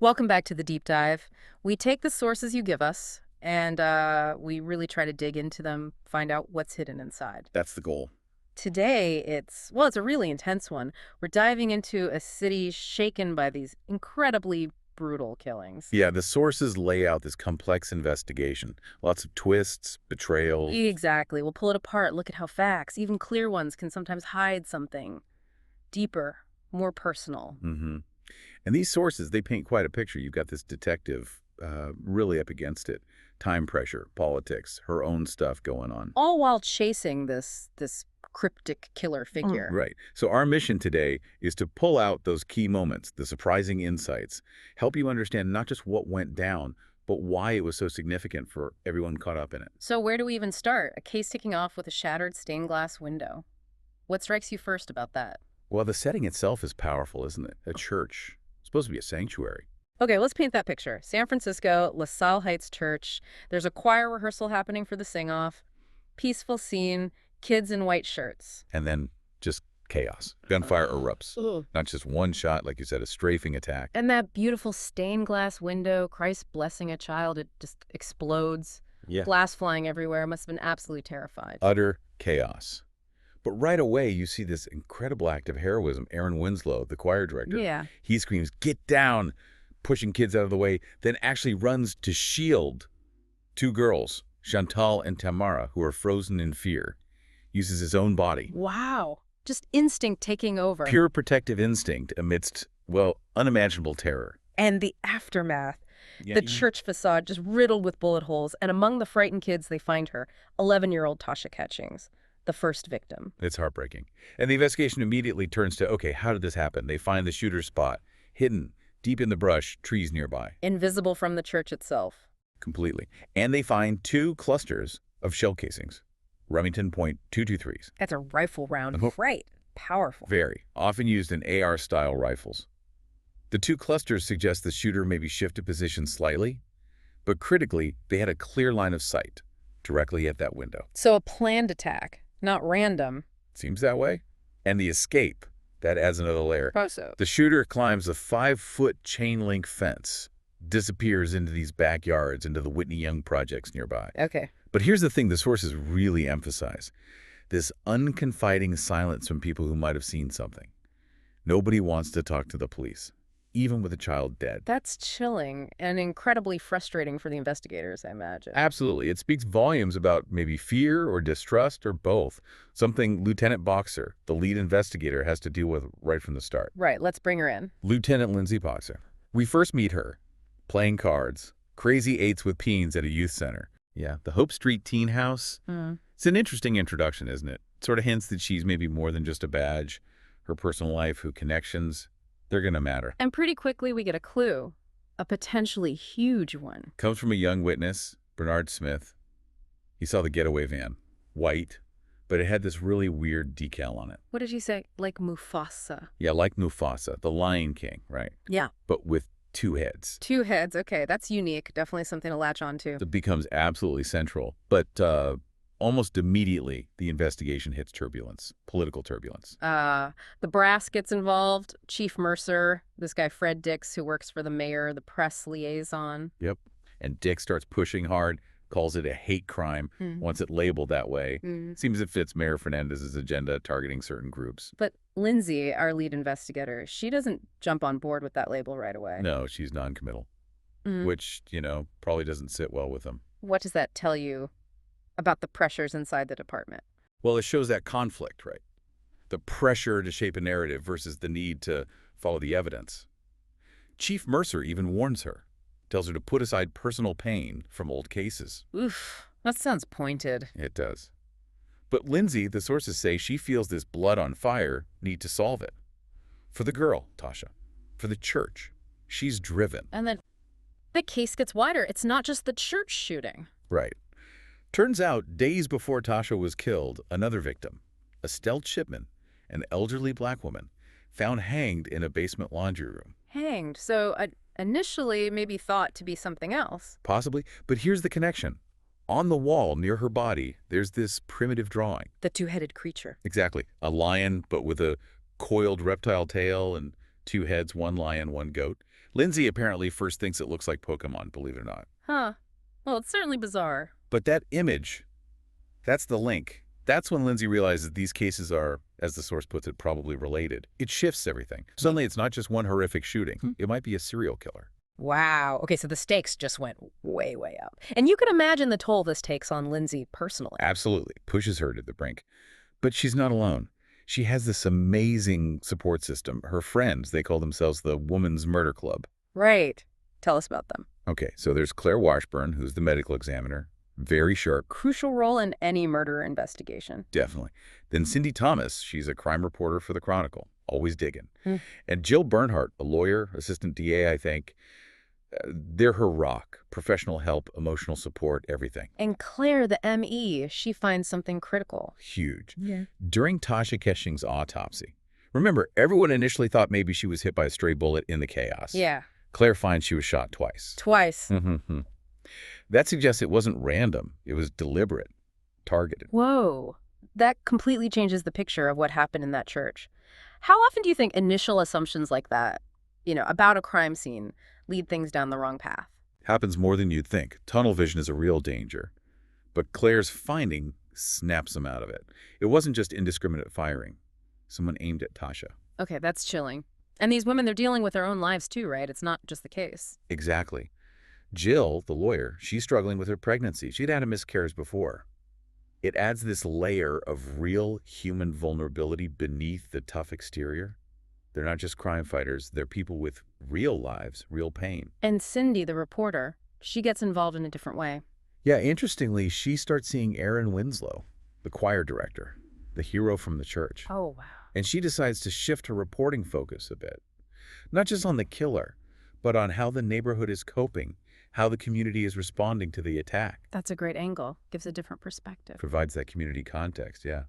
Welcome back to the deep dive. We take the sources you give us and we really try to dig into them, find out what's hidden inside. That's the goal. Today, it's a really intense one. We're diving into a city shaken by these incredibly brutal killings. Yeah, the sources lay out this complex investigation. Lots of twists, betrayals. Exactly. We'll pull it apart, look at how facts, even clear ones, can sometimes hide something deeper, more personal. hmm And these sources, they paint quite a picture. You've got this detective really up against it. Time pressure, politics, her own stuff going on. All while chasing this cryptic killer figure. Right. So our mission today is to pull out those key moments, the surprising insights, help you understand not just what went down, but why it was so significant for everyone caught up in it. So where do we even start? A case kicking off with a shattered stained glass window. What strikes you first about that? Well, the setting itself is powerful, isn't it? A church. It's supposed to be a sanctuary. Okay, let's paint that picture. San Francisco, La Salle Heights Church. There's a choir rehearsal happening for the sing-off. Peaceful scene, kids in white shirts. And then just chaos. Gunfire erupts. Ugh. Not just one shot, like you said, a strafing attack. And that beautiful stained glass window, Christ blessing a child, it just explodes. Yeah. Glass flying everywhere. Must have been absolutely terrified. Utter chaos. But right away, you see this incredible act of heroism. Aaron Winslow, the choir director, Yeah. he screams, "Get down!" pushing kids out of the way, then actually runs to shield two girls, Chantal and Tamara, who are frozen in fear. Uses his own body. Wow. Just instinct taking over. Pure protective instinct amidst, well, unimaginable terror. And the aftermath. Yeah, The church facade just riddled with bullet holes, and among the frightened kids, they find her, 11-year-old Tasha Catchings, the first victim. It's heartbreaking. And the investigation immediately turns to, okay, how did this happen? They find the shooter's spot, hidden, deep in the brush, trees nearby, Invisible from the church itself. completely. And they find two clusters of shell casings, Remington .223s. That's a rifle round. Uh-huh. Right. Powerful. Very, often used in AR-style rifles. The two clusters suggest the shooter maybe shifted position slightly, but critically, they had a clear line of sight directly at that window. So a planned attack, not random. Seems that way. And the escape, that adds another layer. Poso. The shooter climbs a 5-foot chain-link fence, disappears into these backyards, into the Whitney Young projects nearby. Okay. But here's the thing the sources really emphasize. This unconfiding silence from people who might have seen something. Nobody wants to talk to the police, even with a child dead. That's chilling and incredibly frustrating for the investigators, I imagine. Absolutely. It speaks volumes about maybe fear or distrust or both, something Lieutenant Boxer, the lead investigator, has to deal with right from the start. Right. Let's bring her in. Lieutenant Lindsay Boxer. We first meet her, playing cards, crazy eights with peens at a youth center. Yeah, the Hope Street Teen House. It's an interesting introduction, isn't it? Sort of hints that she's maybe more than just a badge. Her personal life, her connections, they're going to matter. And pretty quickly we get a clue. A potentially huge one. Comes from a young witness, Bernard Smith. He saw the getaway van, white, but it had this really weird decal on it. What did you say? Like Mufasa. Yeah, like Mufasa, the Lion King, right? Yeah. But with two heads. Two heads. Okay, that's unique. Definitely something to latch on to. It becomes absolutely central. But almost immediately, the investigation hits turbulence, political turbulence. The brass gets involved. Chief Mercer, this guy Fred Dix, who works for the mayor, the press liaison. Yep. And Dick starts pushing hard, calls it a hate crime, wants it labeled that way. Seems it fits Mayor Fernandez's agenda, targeting certain groups. But Lindsay, our lead investigator, she doesn't jump on board with that label right away. No, she's noncommittal, Mm. which, probably doesn't sit well with them. What does that tell you about the pressures inside the department? Well, it shows that conflict, right? The pressure to shape a narrative versus the need to follow the evidence. Chief Mercer even warns her, tells her to put aside personal pain from old cases. Oof, that sounds pointed. It does. But Lindsay, the sources say, she feels this blood on fire need to solve it. For the girl, Tasha. For the church. She's driven. And then the case gets wider. It's not just the church shooting. Right. Turns out, days before Tasha was killed, another victim, Estelle Chipman, an elderly black woman, found hanged in a basement laundry room. Hanged. So initially maybe thought to be something else. Possibly, but here's the connection. On the wall near her body, there's this primitive drawing. The two-headed creature. Exactly. A lion, but with a coiled reptile tail and 2 heads, 1 lion, 1 goat. Lindsay apparently first thinks it looks like Pokemon, believe it or not. Huh. Well, it's certainly bizarre. But that image, that's the link. That's when Lindsay realizes these cases are, as the source puts it, probably related. It shifts everything. Suddenly, it's not just one horrific shooting. It might be a serial killer. Wow. Okay, so the stakes just went way, way up. And you can imagine the toll this takes on Lindsay personally. Absolutely. Pushes her to the brink. But she's not alone. She has this amazing support system. Her friends, they call themselves the Woman's Murder Club. Right. Tell us about them. Okay, so there's Claire Washburn, who's the medical examiner. Very sharp. Crucial role in any murder investigation. Definitely. Then Cindy Thomas, she's a crime reporter for the Chronicle, always digging. Hmm. And Jill Bernhardt, a lawyer, assistant DA, I think. They're her rock. Professional help, emotional support, everything. And Claire, the ME, she finds something critical. Huge. Yeah. During Tasha Keshing's autopsy, remember, everyone initially thought maybe she was hit by a stray bullet in the chaos. Yeah. Claire finds she was shot twice. Twice. Mm-hmm. That suggests it wasn't random. It was deliberate, targeted. Whoa. That completely changes the picture of what happened in that church. How often do you think initial assumptions like that, about a crime scene, lead things down the wrong path? Happens more than you'd think. Tunnel vision is a real danger. But Claire's finding snaps them out of it. It wasn't just indiscriminate firing. Someone aimed at Tasha. Okay, that's chilling. And these women, they're dealing with their own lives too, right? It's not just the case. Exactly. Jill, the lawyer, she's struggling with her pregnancy. She'd had a miscarriage before. It adds this layer of real human vulnerability beneath the tough exterior. They're not just crime fighters. They're people with real lives, real pain. And Cindy, the reporter, she gets involved in a different way. Yeah, interestingly, she starts seeing Aaron Winslow, the choir director, the hero from the church. Oh, wow. And she decides to shift her reporting focus a bit. Not just on the killer, but on how the neighborhood is coping, how the community is responding to the attack. That's a great angle. Gives a different perspective. Provides that community context, yeah.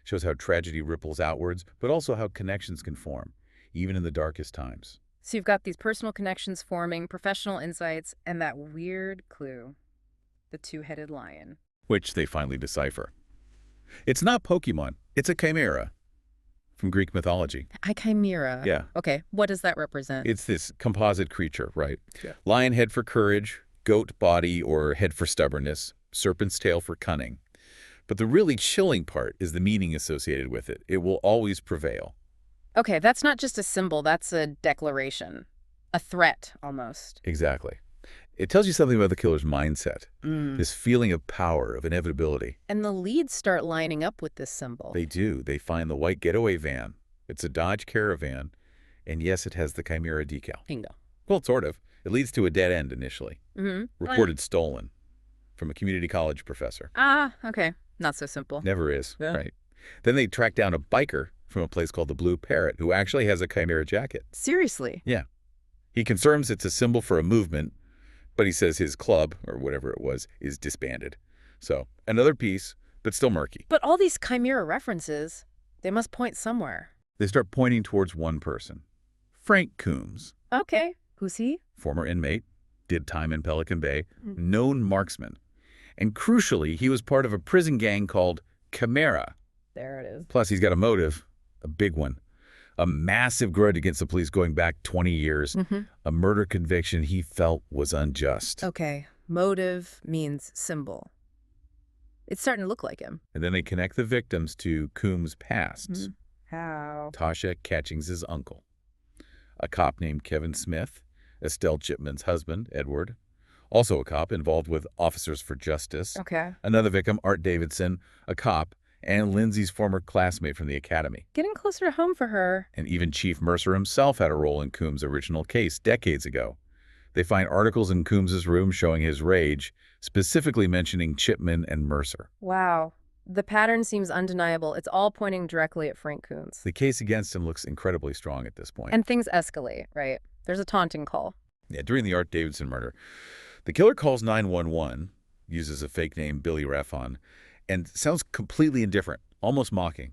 Shows how tragedy ripples outwards, but also how connections can form, even in the darkest times. So you've got these personal connections forming, professional insights, and that weird clue, the two-headed lion. Which they finally decipher. It's not Pokemon, it's a Chimera from Greek mythology. A chimera. Yeah. Okay, what does that represent? It's this composite creature, right? Yeah. Lion head for courage, goat body or head for stubbornness, serpent's tail for cunning. But the really chilling part is the meaning associated with it. It will always prevail. Okay, that's not just a symbol, that's a declaration. A threat, almost. Exactly. It tells you something about the killer's mindset, this feeling of power, of inevitability. And the leads start lining up with this symbol. They do. They find the white getaway van. It's a Dodge Caravan, and yes, it has the Chimera decal. Bingo. Well, sort of. It leads to a dead end initially. Reported stolen from a community college professor. Ah, okay. Not so simple. Never is, right? Then they track down a biker from a place called the Blue Parrot who actually has a Chimera jacket. Seriously? Yeah. He confirms it's a symbol for a movement, but he says his club, or whatever it was, is disbanded. So, another piece, but still murky. But all these Chimera references, they must point somewhere. They start pointing towards one person. Frank Coombs. Okay. Who's he? Former inmate, did time in Pelican Bay, known marksman. And crucially, he was part of a prison gang called Chimera. There it is. Plus, he's got a motive, a big one. A massive grudge against the police going back 20 years. A murder conviction he felt was unjust. Okay. Motive means symbol. It's starting to look like him. And then they connect the victims to Coombs' pasts. How? Tasha Catchings' uncle. A cop named Kevin Smith. Estelle Chipman's husband, Edward. Also a cop involved with Officers for Justice. Okay. Another victim, Art Davidson, a cop, and Lindsay's former classmate from the academy. Getting closer to home for her. And even Chief Mercer himself had a role in Coombs' original case decades ago. They find articles in Coombs' room showing his rage, specifically mentioning Chipman and Mercer. Wow. The pattern seems undeniable. It's all pointing directly at Frank Coombs. The case against him looks incredibly strong at this point. And things escalate, right? There's a taunting call. Yeah, during the Art Davidson murder, the killer calls 911, uses a fake name, Billy Raffon, and sounds completely indifferent, almost mocking,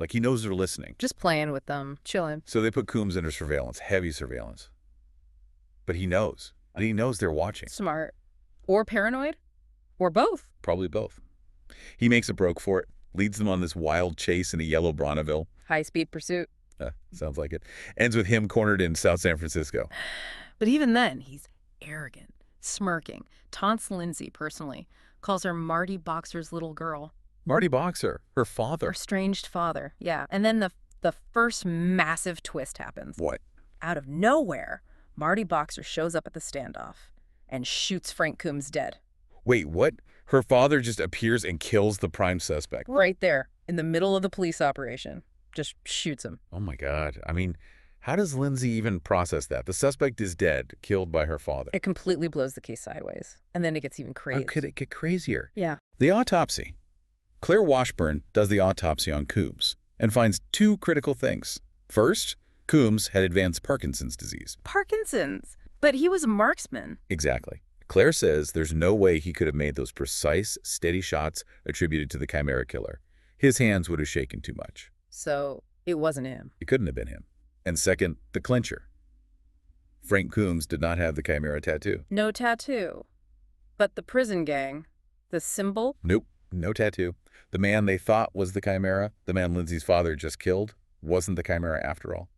like he knows they're listening. Just playing with them, chilling. So they put Coombs under surveillance, heavy surveillance. But he knows. And he knows they're watching. Smart. Or paranoid? Or both. Probably both. He makes a broke for it, leads them on this wild chase in a yellow Bonneville. High-speed pursuit. Sounds like it. Ends with him cornered in South San Francisco. But even then, he's arrogant, smirking, taunts Lindsay personally, calls her Marty Boxer's little girl. Marty Boxer, her Her father. estranged father, yeah. And then the first massive twist happens. What? Out of nowhere, Marty Boxer shows up at the standoff and shoots Frank Coombs dead. Wait, what? Her father just appears and kills the prime suspect. Right there, in the middle of the police operation. Just shoots him. Oh my God. I mean, how does Lindsay even process that? The suspect is dead, killed by her father. It completely blows the case sideways. And then it gets even How crazy. could it get crazier? Yeah. The autopsy. Claire Washburn does the autopsy on Coombs and finds two critical things. First, Coombs had advanced Parkinson's disease. Parkinson's. But he was a marksman. Exactly. Claire says there's no way he could have made those precise, steady shots attributed to the Chimera killer. His hands would have shaken too much. So it wasn't him. It couldn't have been him. And second, the clincher. Frank Coombs did not have the Chimera tattoo. No tattoo. But the prison gang, the symbol, Nope, no tattoo. The man they thought was the Chimera, the man Lindsay's father just killed, wasn't the Chimera after all.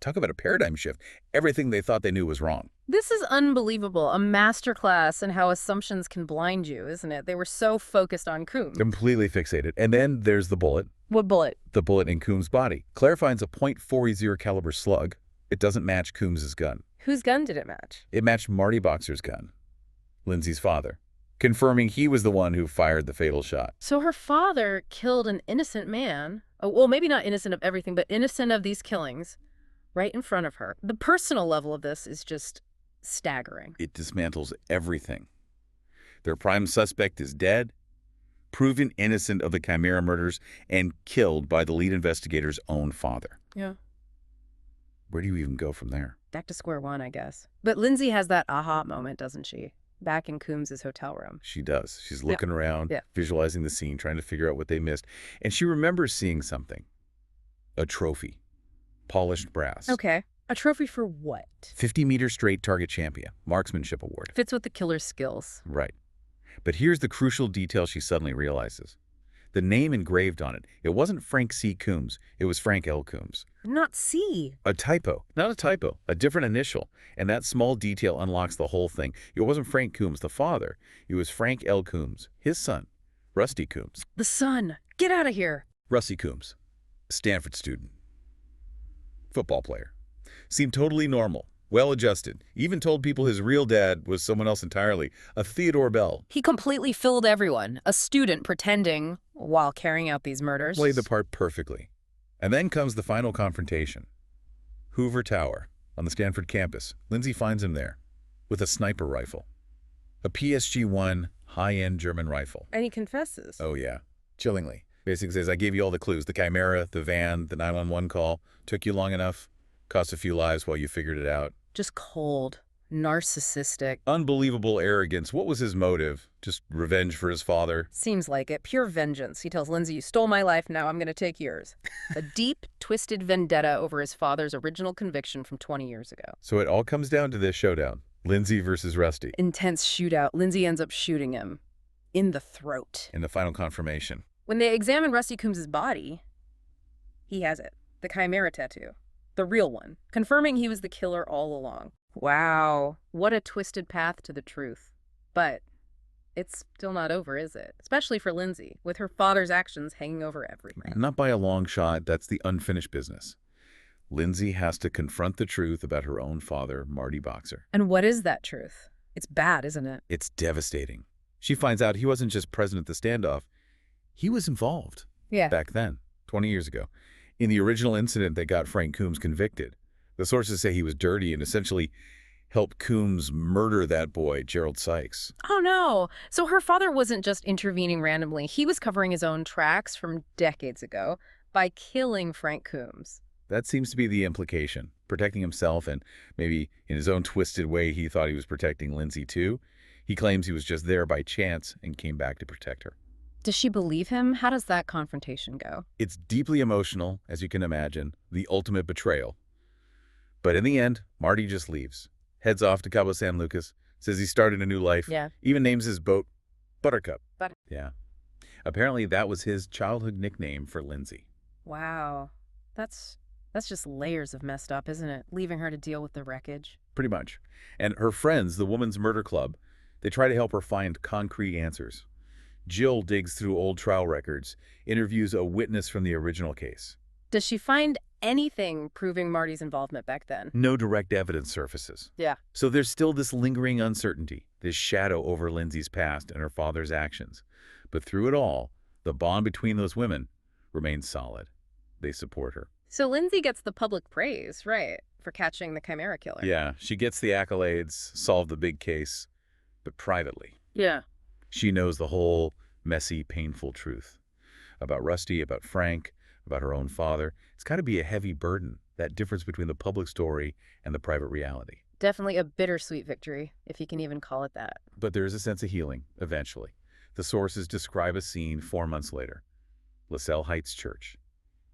Talk about a paradigm shift. Everything they thought they knew was wrong. this is unbelievable. A masterclass in how assumptions can blind you, isn't it? They were so focused on Coombs. Completely fixated. And then there's the bullet. What bullet? The bullet in Coombs' body. Claire finds a .40 caliber slug. It doesn't match Coombs' gun. Whose gun did it match? It matched Marty Boxer's gun, Lindsay's father, confirming he was the one who fired the fatal shot. So her father killed an innocent man. Oh, well, maybe not innocent of everything, but innocent of these killings right in front of her. The personal level of this is just staggering. It dismantles everything. Their prime suspect is dead, proven innocent of the Chimera murders, and killed by the lead investigator's own father. Yeah. Where do you even go from there? Back to square one, I guess. But Lindsay has that aha moment, doesn't she? Back in Coombs' hotel room. She does. She's looking around, Yeah. visualizing the scene, trying to figure out what they missed. And she remembers seeing something. A trophy. Polished brass. Okay. A trophy for what? 50-meter straight target champion. Marksmanship award. Fits with the killer's skills. Right. But here's the crucial detail she suddenly realizes. The name engraved on it, it wasn't Frank C. Coombs. It was Frank L. Coombs. Not C. A typo. Not a typo. A different initial. And that small detail unlocks the whole thing. It wasn't Frank Coombs, the father. It was Frank L. Coombs, his son, Rusty Coombs. The son. Get out of here. Rusty Coombs, Stanford student. Football player. Seemed totally normal, well-adjusted. Even told people his real dad was someone else entirely, a Theodore Bell. He completely fooled everyone. A student pretending while carrying out these murders. Played the part perfectly. And then comes the final confrontation. Hoover Tower, on the Stanford campus. Lindsay finds him there, with a sniper rifle. A PSG-1 high-end German rifle. And he confesses. Oh yeah, chillingly. Basically says, I gave you all the clues. The Chimera, the van, the 911 call. Took you long enough. Cost a few lives while you figured it out. Just cold. Narcissistic. Unbelievable arrogance. What was his motive? Just revenge for his father? Seems like it. Pure vengeance. He tells Lindsay, you stole my life, now I'm going to take yours. A deep, twisted vendetta over his father's original conviction from 20 years ago. So it all comes down to this showdown. Lindsay versus Rusty. Intense shootout. Lindsay ends up shooting him in the throat. In the final confirmation. When they examine Rusty Coombs' body, he has it. The Chimera tattoo. The real one. Confirming he was the killer all along. Wow. What a twisted path to the truth. But it's still not over, is it? Especially for Lindsay, with her father's actions hanging over everything. Not by a long shot. That's the unfinished business. Lindsay has to confront the truth about her own father, Marty Boxer. And what is that truth? It's bad, isn't it? It's devastating. She finds out he wasn't just present at the standoff. He was involved. Yeah. Back then, 20 years ago. In the original incident that got Frank Coombs convicted, the sources say he was dirty and essentially helped Coombs murder that boy, Gerald Sykes. Oh, no. So her father wasn't just intervening randomly. He was covering his own tracks from decades ago by killing Frank Coombs. That seems to be the implication. Protecting himself, and maybe in his own twisted way, he thought he was protecting Lindsay too. He claims he was just there by chance and came back to protect her. Does she believe him? How does that confrontation go? It's deeply emotional, as you can imagine, the ultimate betrayal. But in the end, Marty just leaves. Heads off to Cabo San Lucas, says he started a new life, Yeah. even names his boat Buttercup. But Yeah. Apparently that was his childhood nickname for Lindsay. wow. That's That's just layers of messed up, isn't it? Leaving her to deal with the wreckage. Pretty much. And her friends, the Women's Murder Club, they try to help her find concrete answers. Jill digs through old trial records, interviews a witness from the original case. Does she find anything proving Marty's involvement back then? No direct evidence surfaces. Yeah. So there's still this lingering uncertainty, this shadow over Lindsay's past and her father's actions. But through it all, the bond between those women remains solid. They support her. So Lindsay gets the public praise, right, for catching the Chimera killer. Yeah, she gets the accolades, solved the big case, but privately. Yeah. She knows the whole messy, painful truth about Rusty, about Frank, about her own father. It's got to be a heavy burden, that difference between the public story and the private reality. Definitely a bittersweet victory, if you can even call it that. But there is a sense of healing, eventually. The sources describe a scene 4 months later. LaSalle Heights Church.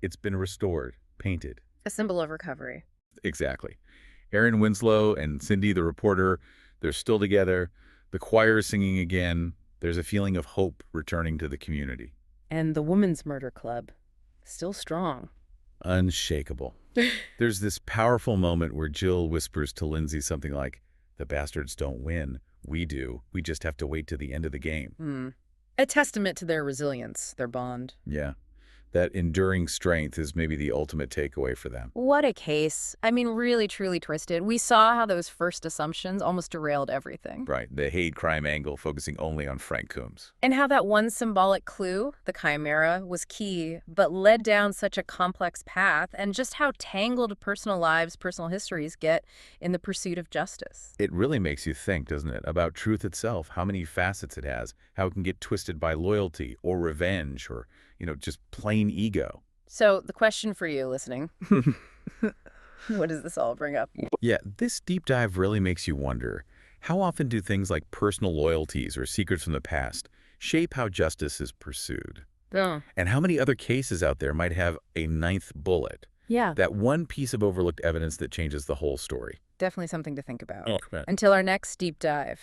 It's been restored, painted. A symbol of recovery. Exactly. Aaron Winslow and Cindy, the reporter, they're still together. The choir is singing again. There's a feeling of hope returning to the community. And the Women's Murder Club, still strong. Unshakable. There's this powerful moment where Jill whispers to Lindsay something like, "The bastards don't win. We do. We just have to wait to the end of the game." A testament to their resilience, their bond. Yeah. That enduring strength is maybe the ultimate takeaway for them. What a case. I mean, really, truly twisted. We saw how those first assumptions almost derailed everything. Right. The hate crime angle focusing only on Frank Coombs. And how that one symbolic clue, the Chimera, was key, but led down such a complex path, and just how tangled personal lives, personal histories get in the pursuit of justice. It really makes you think, doesn't it, about truth itself, how many facets it has, how it can get twisted by loyalty or revenge or, just plain ego. So the question for you listening, what does this all bring up? Yeah, this deep dive really makes you wonder, how often do things like personal loyalties or secrets from the past shape how justice is pursued? Oh. And how many other cases out there might have a ninth bullet? Yeah, That one piece of overlooked evidence that changes the whole story. definitely something to think about. Oh, man. Until our next deep dive.